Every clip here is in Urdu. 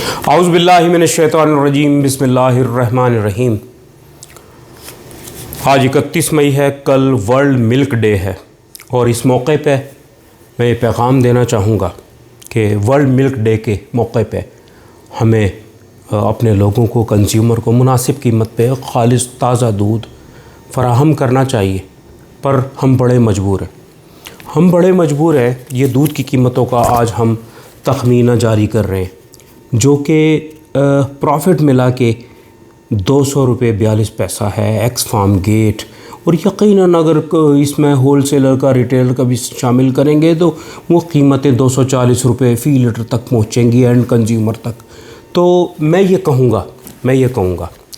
اعوذ باللہ من الشیطان الرجیم، بسم اللہ الرحمن الرحیم۔ آج 31 مئی ہے، کل ورلڈ ملک ڈے ہے، اور اس موقع پہ میں یہ پیغام دینا چاہوں گا کہ ورلڈ ملک ڈے کے موقع پہ ہمیں اپنے لوگوں کو، کنزیومر کو مناسب قیمت پہ خالص تازہ دودھ فراہم کرنا چاہیے، پر ہم بڑے مجبور ہیں۔ یہ دودھ کی قیمتوں کا آج ہم تخمینہ جاری کر رہے ہیں، جو کہ پروفٹ ملا کے 200 روپے 42 پیسہ ہے ایکس فارم گیٹ، اور یقیناً اگر اس میں ہول سیلر کا، ریٹیلر کا بھی شامل کریں گے تو وہ قیمتیں 240 روپے فی لیٹر تک پہنچیں گی اینڈ کنزیومر تک۔ تو میں یہ کہوں گا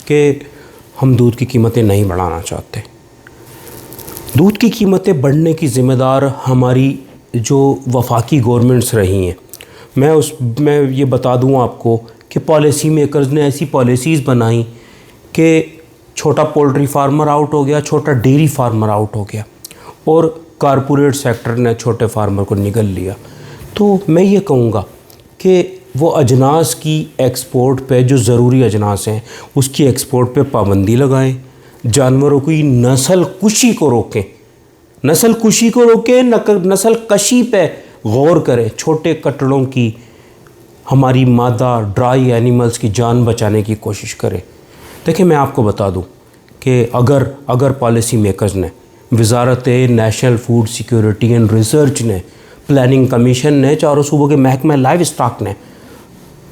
کہ ہم دودھ کی قیمتیں نہیں بڑھانا چاہتے۔ دودھ کی قیمتیں بڑھنے کی ذمہ دار ہماری جو وفاقی گورنمنٹس رہی ہیں۔ میں یہ بتا دوں آپ کو کہ پالیسی میکرز نے ایسی پالیسیز بنائیں کہ چھوٹا پولٹری فارمر آؤٹ ہو گیا، چھوٹا ڈیری فارمر آؤٹ ہو گیا، اور کارپوریٹ سیکٹر نے چھوٹے فارمر کو نگل لیا۔ تو میں یہ کہوں گا کہ وہ اجناس کی ایکسپورٹ پہ، جو ضروری اجناس ہیں اس کی ایکسپورٹ پہ پابندی لگائیں، جانوروں کی نسل کشی کو روکیں، نسل کشی پہ غور کریں، چھوٹے کٹڑوں کی، ہماری مادہ ڈرائی اینیملز کی جان بچانے کی کوشش کریں۔ دیکھیں، میں آپ کو بتا دوں کہ اگر پالیسی میکرز نے، وزارت national food security and research نے، پلاننگ کمیشن نے، چاروں صوبوں کے محکمہ لائیو اسٹاک نے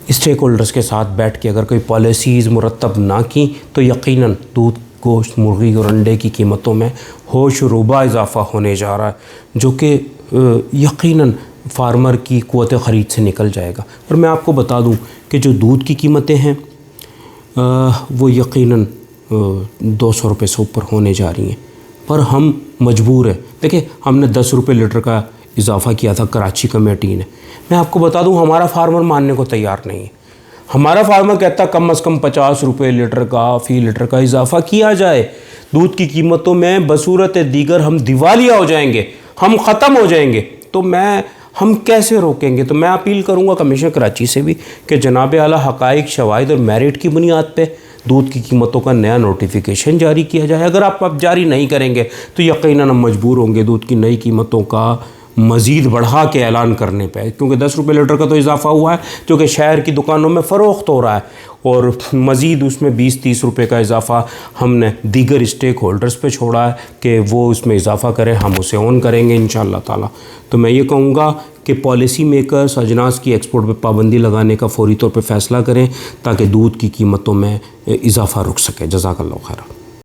اسٹیک ہولڈرز کے ساتھ بیٹھ کے اگر کوئی پالیسیز مرتب نہ کی تو یقیناً دودھ، گوشت، مرغی اور انڈے کی قیمتوں میں ہوش و روبہ اضافہ ہونے جا رہا ہے، جو کہ یقیناً فارمر کی قوت خرید سے نکل جائے گا۔ اور میں آپ کو بتا دوں کہ جو دودھ کی قیمتیں ہیں وہ یقیناً 200 روپے سے اوپر ہونے جا رہی ہیں، پر ہم مجبور ہیں۔ دیکھیں، ہم نے 10 روپے لیٹر کا اضافہ کیا تھا کراچی کمیٹی نے۔ میں آپ کو بتا دوں ہمارا فارمر ماننے کو تیار نہیں ہے۔ ہمارا فارمر کہتا کم از کم 50 روپے لیٹر کا، فی لیٹر کا اضافہ کیا جائے۔ دودھ کی قیمتوں میں بصورت دیگر ہم دیوالیہ ہو جائیں گے، ہم ختم ہو جائیں گے، تو ہم کیسے روکیں گے؟ تو میں اپیل کروں گا کمیشن کراچی سے بھی کہ جناب اعلیٰ حقائق، شواہد اور میرٹ کی بنیاد پہ دودھ کی قیمتوں کا نیا نوٹیفیکیشن جاری کیا جائے۔ اگر آپ اب جاری نہیں کریں گے تو یقیناً ہم مجبور ہوں گے دودھ کی نئی قیمتوں کا مزید بڑھا کے اعلان کرنے پہ، کیونکہ 10 روپے لیٹر کا تو اضافہ ہوا ہے جو کہ شہر کی دکانوں میں فروخت ہو رہا ہے، اور مزید اس میں 20-30 روپے کا اضافہ ہم نے دیگر اسٹیک ہولڈرز پہ چھوڑا ہے کہ وہ اس میں اضافہ کریں، ہم اسے اون کریں گے انشاءاللہ تعالیٰ۔ تو میں یہ کہوں گا کہ پالیسی میکرز اجناس کی ایکسپورٹ پہ پابندی لگانے کا فوری طور پہ فیصلہ کریں تاکہ دودھ کی قیمتوں میں اضافہ رک سکے۔ جزاک اللہ خیر۔